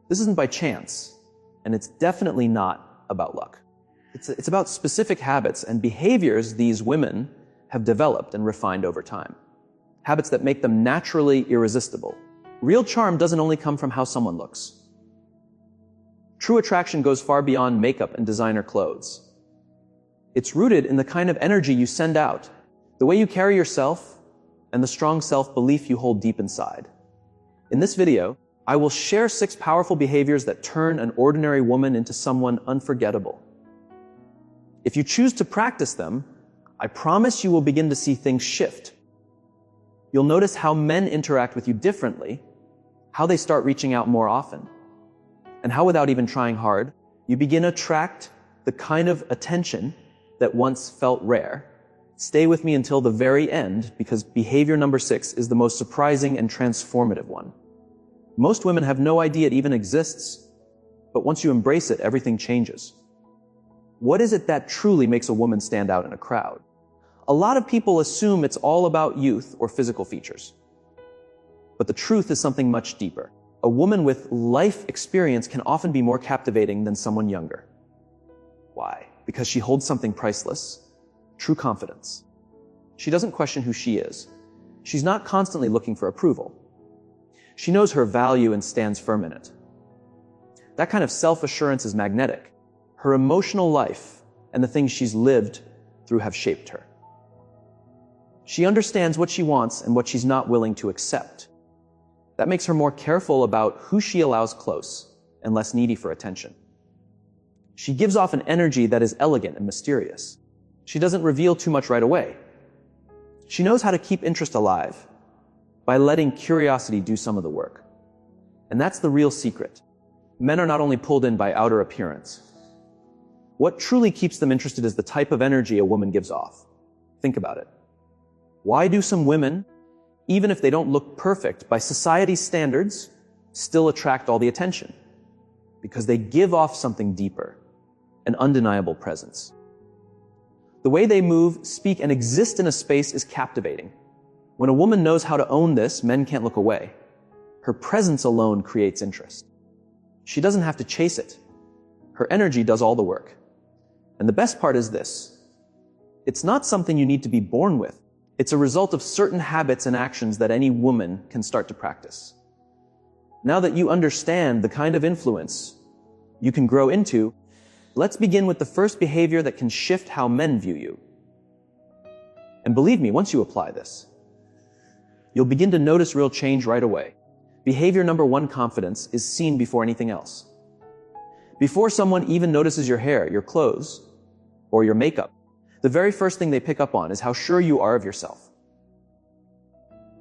This isn't by chance, and it's definitely not about luck. It's about specific habits and behaviors these women have developed and refined over time. Habits that make them naturally irresistible. Real charm doesn't only come from how someone looks. True attraction goes far beyond makeup and designer clothes. It's rooted in the kind of energy you send out, the way you carry yourself, and the strong self-belief you hold deep inside. In this video, I will share 6 powerful behaviors that turn an ordinary woman into someone unforgettable. If you choose to practice them, I promise you will begin to see things shift. You'll notice how men interact with you differently, how they start reaching out more often, and how without even trying hard, you begin to attract the kind of attention that once felt rare. Stay with me until the very end, because behavior number 6 is the most surprising and transformative one. Most women have no idea it even exists, but once you embrace it, everything changes. What is it that truly makes a woman stand out in a crowd? A lot of people assume it's all about youth or physical features. But the truth is something much deeper. A woman with life experience can often be more captivating than someone younger. Why? Because she holds something priceless, true confidence. She doesn't question who she is. She's not constantly looking for approval. She knows her value and stands firm in it. That kind of self-assurance is magnetic. Her emotional life and the things she's lived through have shaped her. She understands what she wants and what she's not willing to accept. That makes her more careful about who she allows close and less needy for attention. She gives off an energy that is elegant and mysterious. She doesn't reveal too much right away. She knows how to keep interest alive by letting curiosity do some of the work. And that's the real secret. Men are not only pulled in by outer appearance. What truly keeps them interested is the type of energy a woman gives off. Think about it. Why do some women, even if they don't look perfect by society's standards, still attract all the attention? Because they give off something deeper, an undeniable presence. The way they move, speak, and exist in a space is captivating. When a woman knows how to own this, men can't look away. Her presence alone creates interest. She doesn't have to chase it. Her energy does all the work. And the best part is this. It's not something you need to be born with. It's a result of certain habits and actions that any woman can start to practice. Now that you understand the kind of influence you can grow into, let's begin with the first behavior that can shift how men view you. And believe me, once you apply this, you'll begin to notice real change right away. Behavior number 1, confidence, is seen before anything else. Before someone even notices your hair, your clothes, or your makeup, the very first thing they pick up on is how sure you are of yourself.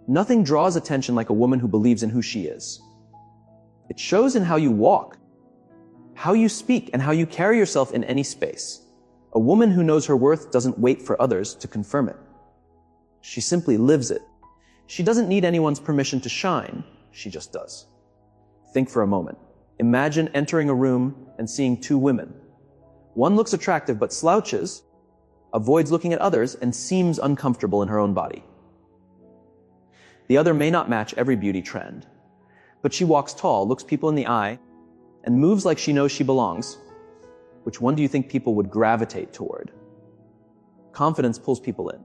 Nothing draws attention like a woman who believes in who she is. It shows in how you walk, how you speak, and how you carry yourself in any space. A woman who knows her worth doesn't wait for others to confirm it. She simply lives it. She doesn't need anyone's permission to shine. She just does. Think for a moment. Imagine entering a room and seeing 2 women. One looks attractive but slouches, avoids looking at others, and seems uncomfortable in her own body. The other may not match every beauty trend, but she walks tall, looks people in the eye, and moves like she knows she belongs. Which one do you think people would gravitate toward? Confidence pulls people in.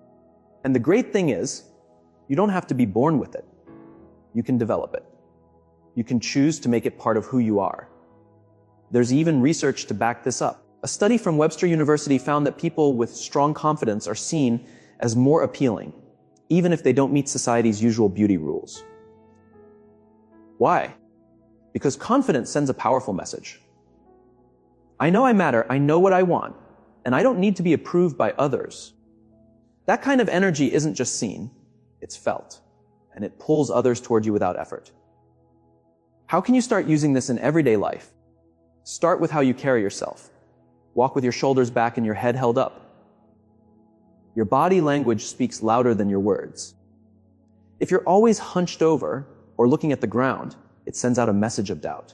And the great thing is, you don't have to be born with it. You can develop it. You can choose to make it part of who you are. There's even research to back this up. A study from Webster University found that people with strong confidence are seen as more appealing, even if they don't meet society's usual beauty rules. Why? Because confidence sends a powerful message. I know I matter, I know what I want, and I don't need to be approved by others. That kind of energy isn't just seen, it's felt, and it pulls others toward you without effort. How can you start using this in everyday life? Start with how you carry yourself. Walk with your shoulders back and your head held up. Your body language speaks louder than your words. If you're always hunched over or looking at the ground, it sends out a message of doubt.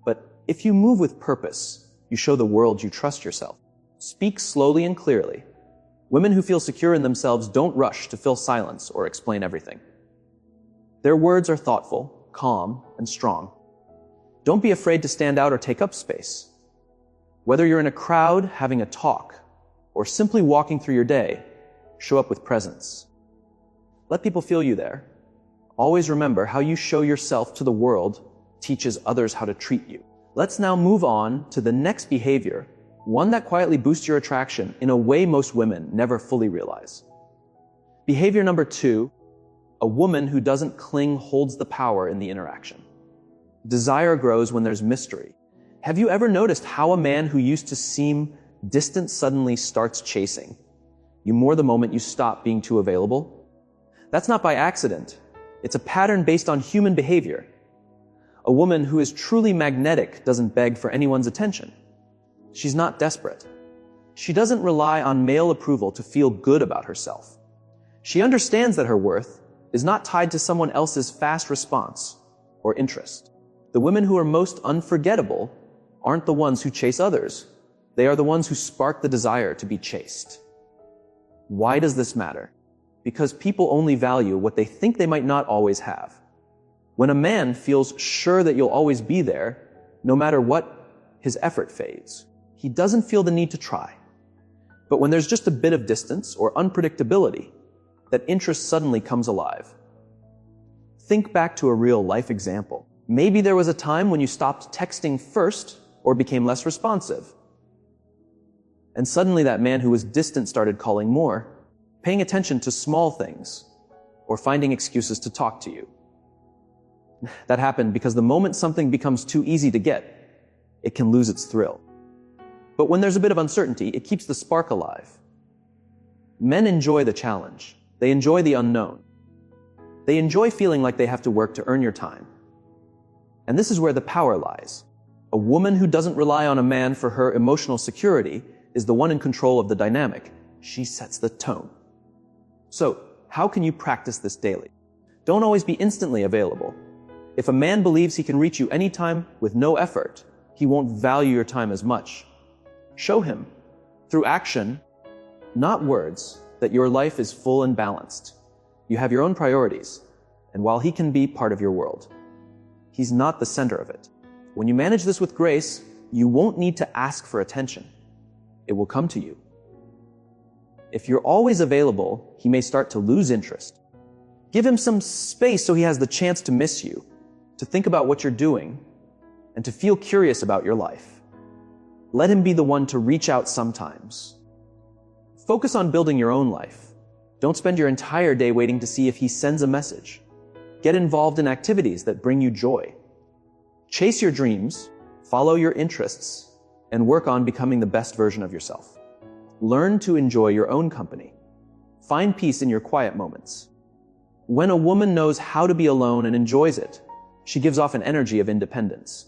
But if you move with purpose, you show the world you trust yourself. Speak slowly and clearly. Women who feel secure in themselves don't rush to fill silence or explain everything. Their words are thoughtful, calm, and strong. Don't be afraid to stand out or take up space. Whether you're in a crowd, having a talk, or simply walking through your day, show up with presence. Let people feel you there. Always remember, how you show yourself to the world teaches others how to treat you. Let's now move on to the next behavior, one that quietly boosts your attraction in a way most women never fully realize. Behavior number 2, a woman who doesn't cling holds the power in the interaction. Desire grows when there's mystery. Have you ever noticed how a man who used to seem distant suddenly starts chasing you more the moment you stop being too available? That's not by accident. It's a pattern based on human behavior. A woman who is truly magnetic doesn't beg for anyone's attention. She's not desperate. She doesn't rely on male approval to feel good about herself. She understands that her worth is not tied to someone else's fast response or interest. The women who are most unforgettable aren't the ones who chase others. They are the ones who spark the desire to be chased. Why does this matter? Because people only value what they think they might not always have. When a man feels sure that you'll always be there, no matter what, his effort fades. He doesn't feel the need to try. But when there's just a bit of distance or unpredictability, that interest suddenly comes alive. Think back to a real life example. Maybe there was a time when you stopped texting first or became less responsive. And suddenly that man who was distant started calling more, paying attention to small things, or finding excuses to talk to you. That happened because the moment something becomes too easy to get, it can lose its thrill. But when there's a bit of uncertainty, it keeps the spark alive. Men enjoy the challenge. They enjoy the unknown. They enjoy feeling like they have to work to earn your time. And this is where the power lies. A woman who doesn't rely on a man for her emotional security is the one in control of the dynamic. She sets the tone. So, how can you practice this daily? Don't always be instantly available. If a man believes he can reach you anytime with no effort, he won't value your time as much. Show him, through action, not words, that your life is full and balanced. You have your own priorities, and while he can be part of your world, he's not the center of it. When you manage this with grace, you won't need to ask for attention. It will come to you. If you're always available, he may start to lose interest. Give him some space so he has the chance to miss you, to think about what you're doing, and to feel curious about your life. Let him be the one to reach out sometimes. Focus on building your own life. Don't spend your entire day waiting to see if he sends a message. Get involved in activities that bring you joy. Chase your dreams, follow your interests, and work on becoming the best version of yourself. Learn to enjoy your own company. Find peace in your quiet moments. When a woman knows how to be alone and enjoys it, she gives off an energy of independence.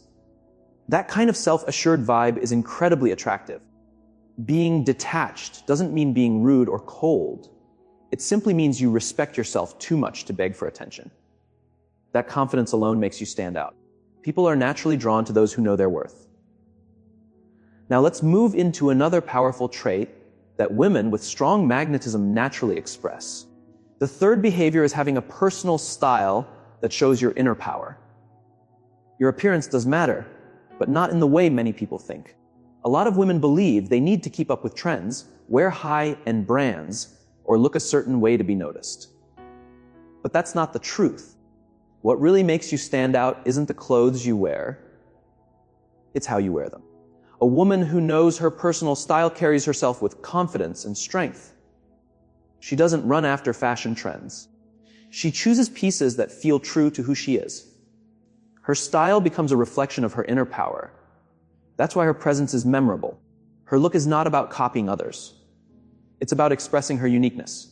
That kind of self-assured vibe is incredibly attractive. Being detached doesn't mean being rude or cold. It simply means you respect yourself too much to beg for attention. That confidence alone makes you stand out. People are naturally drawn to those who know their worth. Now let's move into another powerful trait that women with strong magnetism naturally express. The third behavior is having a personal style that shows your inner power. Your appearance does matter, but not in the way many people think. A lot of women believe they need to keep up with trends, wear high-end brands, or look a certain way to be noticed. But that's not the truth. What really makes you stand out isn't the clothes you wear, it's how you wear them. A woman who knows her personal style carries herself with confidence and strength. She doesn't run after fashion trends. She chooses pieces that feel true to who she is. Her style becomes a reflection of her inner power. That's why her presence is memorable. Her look is not about copying others. It's about expressing her uniqueness.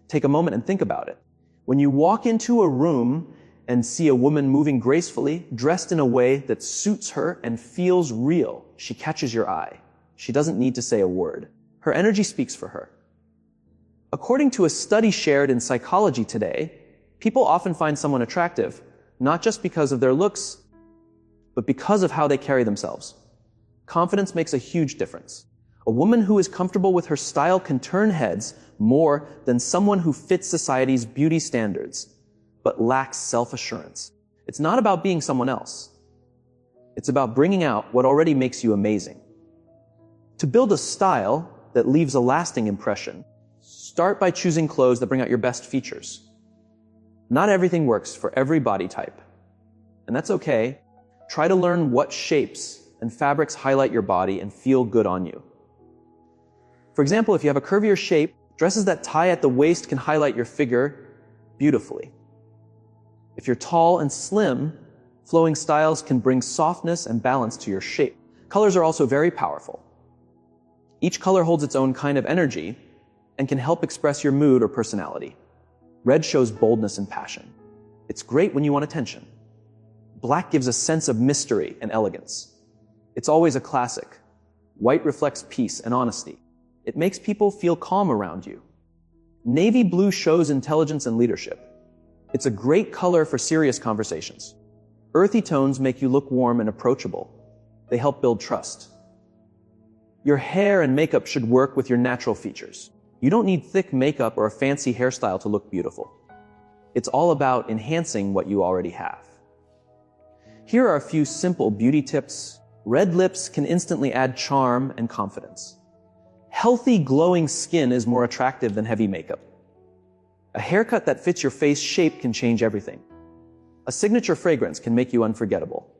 Take a moment and think about it. When you walk into a room and see a woman moving gracefully, dressed in a way that suits her and feels real, she catches your eye. She doesn't need to say a word. Her energy speaks for her. According to a study shared in Psychology Today, people often find someone attractive, not just because of their looks, but because of how they carry themselves. Confidence makes a huge difference. A woman who is comfortable with her style can turn heads more than someone who fits society's beauty standards, but lacks self-assurance. It's not about being someone else. It's about bringing out what already makes you amazing. To build a style that leaves a lasting impression, start by choosing clothes that bring out your best features. Not everything works for every body type, and that's okay. Try to learn what shapes and fabrics highlight your body and feel good on you. For example, if you have a curvier shape, dresses that tie at the waist can highlight your figure beautifully. If you're tall and slim, flowing styles can bring softness and balance to your shape. Colors are also very powerful. Each color holds its own kind of energy and can help express your mood or personality. Red shows boldness and passion. It's great when you want attention. Black gives a sense of mystery and elegance. It's always a classic. White reflects peace and honesty. It makes people feel calm around you. Navy blue shows intelligence and leadership. It's a great color for serious conversations. Earthy tones make you look warm and approachable. They help build trust. Your hair and makeup should work with your natural features. You don't need thick makeup or a fancy hairstyle to look beautiful. It's all about enhancing what you already have. Here are a few simple beauty tips. Red lips can instantly add charm and confidence. Healthy, glowing skin is more attractive than heavy makeup. A haircut that fits your face shape can change everything. A signature fragrance can make you unforgettable.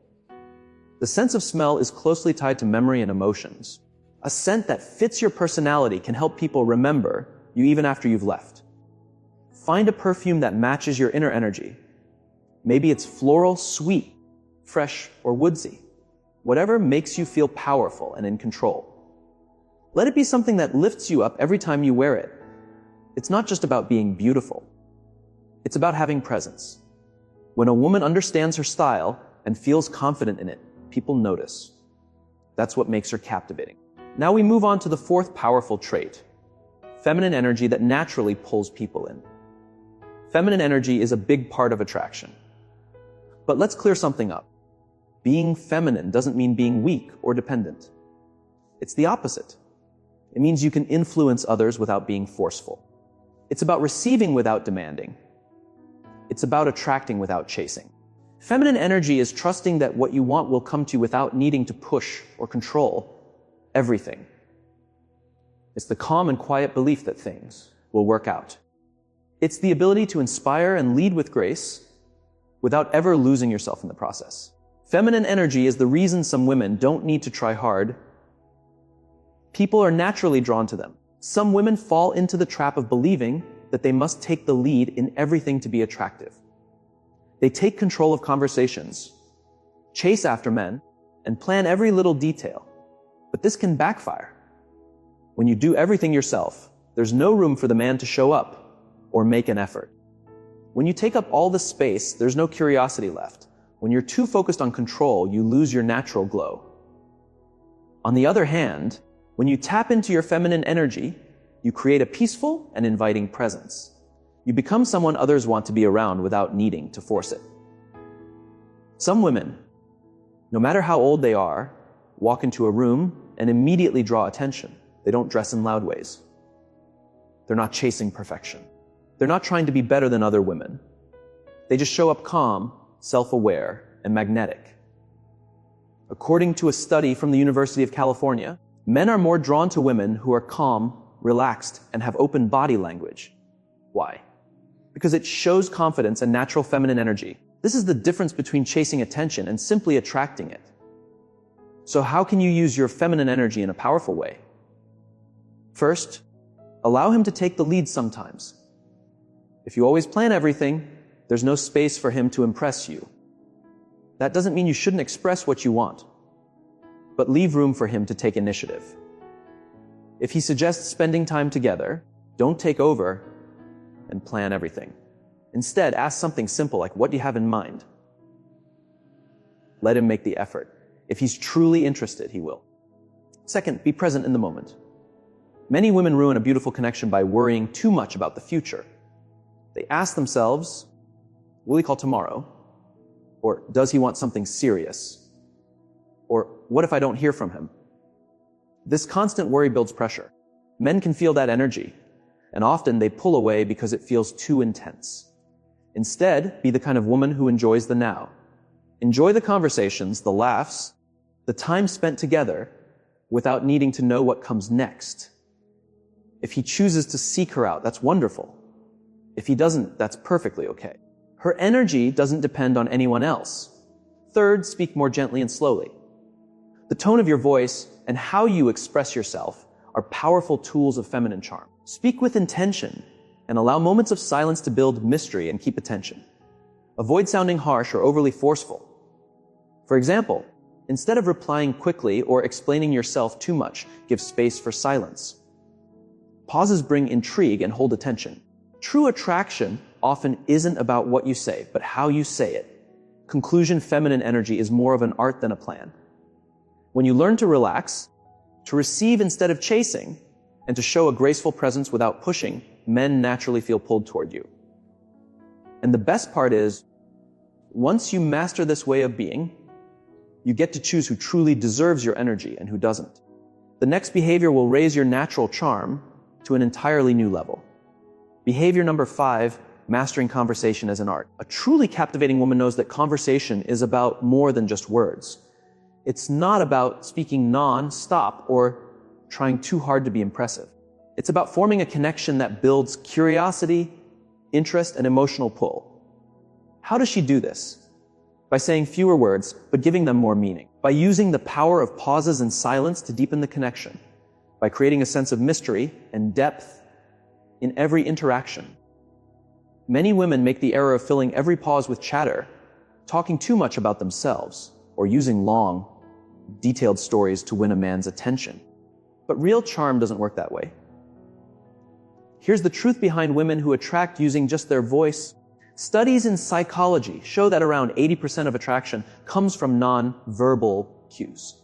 The sense of smell is closely tied to memory and emotions. A scent that fits your personality can help people remember you even after you've left. Find a perfume that matches your inner energy. Maybe it's floral, sweet, fresh, or woodsy. Whatever makes you feel powerful and in control. Let it be something that lifts you up every time you wear it. It's not just about being beautiful. It's about having presence. When a woman understands her style and feels confident in it, people notice. That's what makes her captivating. Now we move on to the fourth powerful trait, feminine energy that naturally pulls people in. Feminine energy is a big part of attraction. But let's clear something up. Being feminine doesn't mean being weak or dependent. It's the opposite. It means you can influence others without being forceful. It's about receiving without demanding. It's about attracting without chasing. Feminine energy is trusting that what you want will come to you without needing to push or control everything. It's the calm and quiet belief that things will work out. It's the ability to inspire and lead with grace without ever losing yourself in the process. Feminine energy is the reason some women don't need to try hard. People are naturally drawn to them. Some women fall into the trap of believing that they must take the lead in everything to be attractive. They take control of conversations, chase after men, and plan every little detail. But this can backfire. When you do everything yourself, there's no room for the man to show up or make an effort. When you take up all the space, there's no curiosity left. When you're too focused on control, you lose your natural glow. On the other hand, when you tap into your feminine energy, you create a peaceful and inviting presence. You become someone others want to be around without needing to force it. Some women, no matter how old they are, walk into a room and immediately draw attention. They don't dress in loud ways. They're not chasing perfection. They're not trying to be better than other women. They just show up calm, self-aware, and magnetic. According to a study from the University of California, men are more drawn to women who are calm, relaxed, and have open body language. Why? Because it shows confidence and natural feminine energy. This is the difference between chasing attention and simply attracting it. So how can you use your feminine energy in a powerful way? First, allow him to take the lead sometimes. If you always plan everything, there's no space for him to impress you. That doesn't mean you shouldn't express what you want, but leave room for him to take initiative. If he suggests spending time together, don't take over and plan everything. Instead, ask something simple like, what do you have in mind? Let him make the effort. If he's truly interested, he will. Second, be present in the moment. Many women ruin a beautiful connection by worrying too much about the future. They ask themselves, will he call tomorrow? Or does he want something serious? Or what if I don't hear from him? This constant worry builds pressure. Men can feel that energy, and often they pull away because it feels too intense. Instead, be the kind of woman who enjoys the now. Enjoy the conversations, the laughs, the time spent together without needing to know what comes next. If he chooses to seek her out, that's wonderful. If he doesn't, that's perfectly okay. Her energy doesn't depend on anyone else. Third, speak more gently and slowly. The tone of your voice and how you express yourself are powerful tools of feminine charm. Speak with intention and allow moments of silence to build mystery and keep attention. Avoid sounding harsh or overly forceful. For example, instead of replying quickly or explaining yourself too much, give space for silence. Pauses bring intrigue and hold attention. True attraction often isn't about what you say, but how you say it. Conclusion, feminine energy is more of an art than a plan. When you learn to relax, to receive instead of chasing, and to show a graceful presence without pushing, men naturally feel pulled toward you. And the best part is, once you master this way of being, you get to choose who truly deserves your energy and who doesn't. The next behavior will raise your natural charm to an entirely new level. Behavior number 5, mastering conversation as an art. A truly captivating woman knows that conversation is about more than just words. It's not about speaking non-stop or trying too hard to be impressive. It's about forming a connection that builds curiosity, interest, and emotional pull. How does she do this? By saying fewer words, but giving them more meaning. By using the power of pauses and silence to deepen the connection. By creating a sense of mystery and depth in every interaction. Many women make the error of filling every pause with chatter, talking too much about themselves, or using long, detailed stories to win a man's attention. But real charm doesn't work that way. Here's the truth behind women who attract using just their voice. Studies in psychology show that around 80% of attraction comes from non-verbal cues.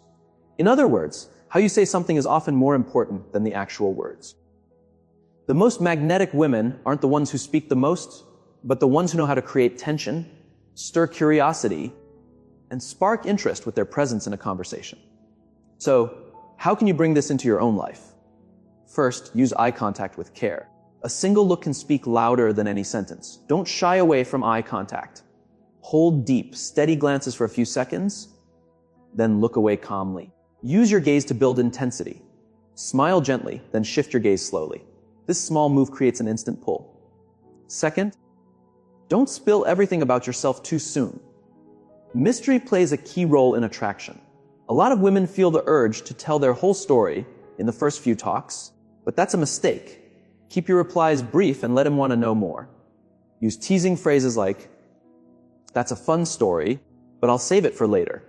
In other words, how you say something is often more important than the actual words. The most magnetic women aren't the ones who speak the most, but the ones who know how to create tension, stir curiosity, and spark interest with their presence in a conversation. So, how can you bring this into your own life? First, use eye contact with care. A single look can speak louder than any sentence. Don't shy away from eye contact. Hold deep, steady glances for a few seconds, then look away calmly. Use your gaze to build intensity. Smile gently, then shift your gaze slowly. This small move creates an instant pull. Second, don't spill everything about yourself too soon. Mystery plays a key role in attraction. A lot of women feel the urge to tell their whole story in the first few talks, but that's a mistake. Keep your replies brief and let him want to know more. Use teasing phrases like, "That's a fun story, but I'll save it for later."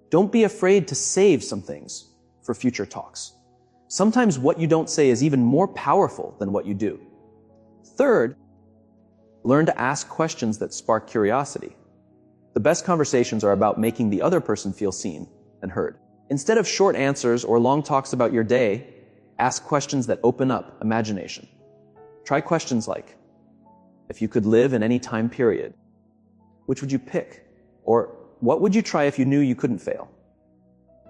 Don't be afraid to save some things for future talks. Sometimes what you don't say is even more powerful than what you do. Third, learn to ask questions that spark curiosity. The best conversations are about making the other person feel seen and heard. Instead of short answers or long talks about your day, ask questions that open up imagination. Try questions like, if you could live in any time period, which would you pick? Or what would you try if you knew you couldn't fail?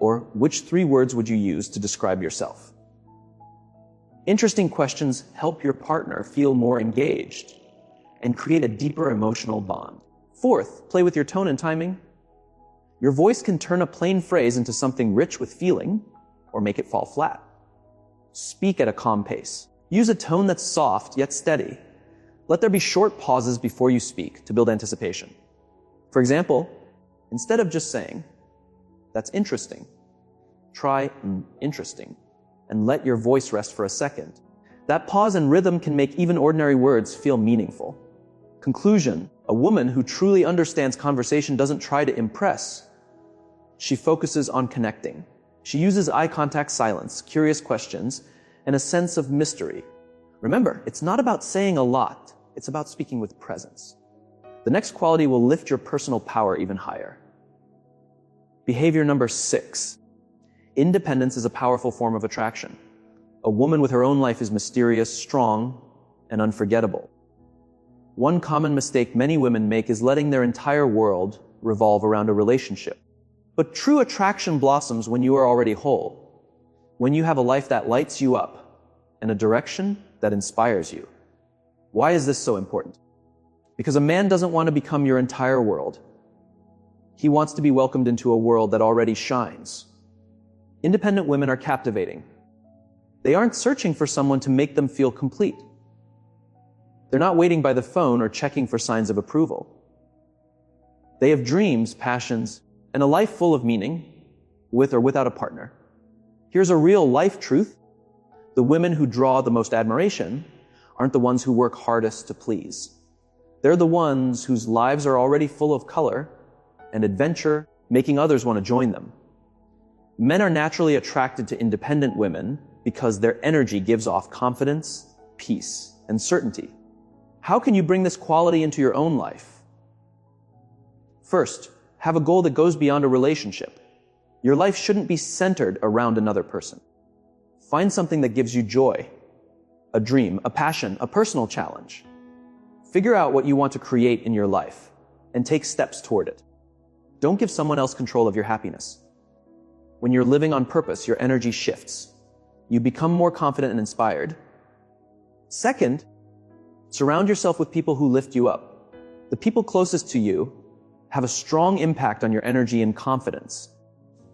Or which 3 words would you use to describe yourself? Interesting questions help your partner feel more engaged and create a deeper emotional bond. Fourth, play with your tone and timing. Your voice can turn a plain phrase into something rich with feeling or make it fall flat. Speak at a calm pace. Use a tone that's soft yet steady. Let there be short pauses before you speak to build anticipation. For example, instead of just saying, "That's interesting," try "interesting," and let your voice rest for a second. That pause and rhythm can make even ordinary words feel meaningful. Conclusion, a woman who truly understands conversation doesn't try to impress. She focuses on connecting. She uses eye contact, silence, curious questions, and a sense of mystery. Remember, it's not about saying a lot. It's about speaking with presence. The next quality will lift your personal power even higher. Behavior number 6. Independence is a powerful form of attraction. A woman with her own life is mysterious, strong, and unforgettable. One common mistake many women make is letting their entire world revolve around a relationship. But true attraction blossoms when you are already whole, when you have a life that lights you up, and a direction that inspires you. Why is this so important? Because a man doesn't want to become your entire world. He wants to be welcomed into a world that already shines. Independent women are captivating. They aren't searching for someone to make them feel complete. They're not waiting by the phone or checking for signs of approval. They have dreams, passions, and a life full of meaning, with or without a partner. Here's a real life truth. The women who draw the most admiration aren't the ones who work hardest to please. They're the ones whose lives are already full of color and adventure, making others want to join them. Men are naturally attracted to independent women because their energy gives off confidence, peace, and certainty. How can you bring this quality into your own life? First, have a goal that goes beyond a relationship. Your life shouldn't be centered around another person. Find something that gives you joy, a dream, a passion, a personal challenge. Figure out what you want to create in your life and take steps toward it. Don't give someone else control of your happiness. When you're living on purpose, your energy shifts. You become more confident and inspired. Second, surround yourself with people who lift you up. The people closest to you have a strong impact on your energy and confidence.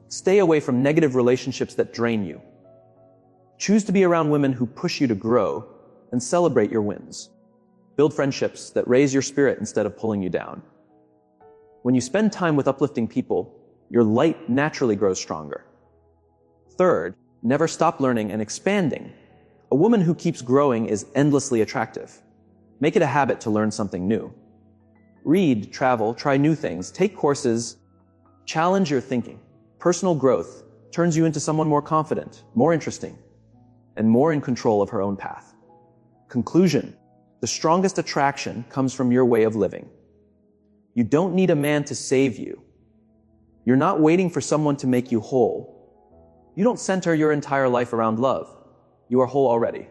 Stay away from negative relationships that drain you. Choose to be around women who push you to grow and celebrate your wins. Build friendships that raise your spirit instead of pulling you down. When you spend time with uplifting people, your light naturally grows stronger. Third, never stop learning and expanding. A woman who keeps growing is endlessly attractive. Make it a habit to learn something new. Read, travel, try new things, take courses, challenge your thinking. Personal growth turns you into someone more confident, more interesting, and more in control of her own path. Conclusion: the strongest attraction comes from your way of living. You don't need a man to save you. You're not waiting for someone to make you whole. You don't center your entire life around love. You are whole already.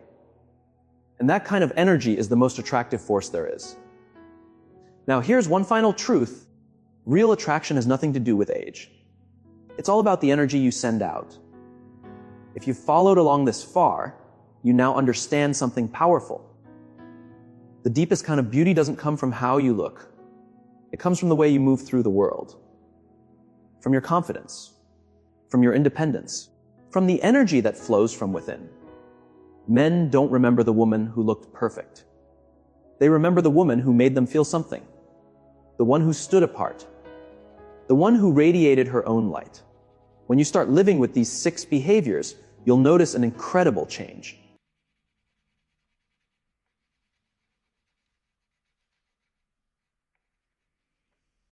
And that kind of energy is the most attractive force there is. Now, here's one final truth. Real attraction has nothing to do with age. It's all about the energy you send out. If you've followed along this far, you now understand something powerful. The deepest kind of beauty doesn't come from how you look. It comes from the way you move through the world. From your confidence. From your independence. From the energy that flows from within. Men don't remember the woman who looked perfect. They remember the woman who made them feel something. The one who stood apart. The one who radiated her own light. When you start living with these 6 behaviors, you'll notice an incredible change.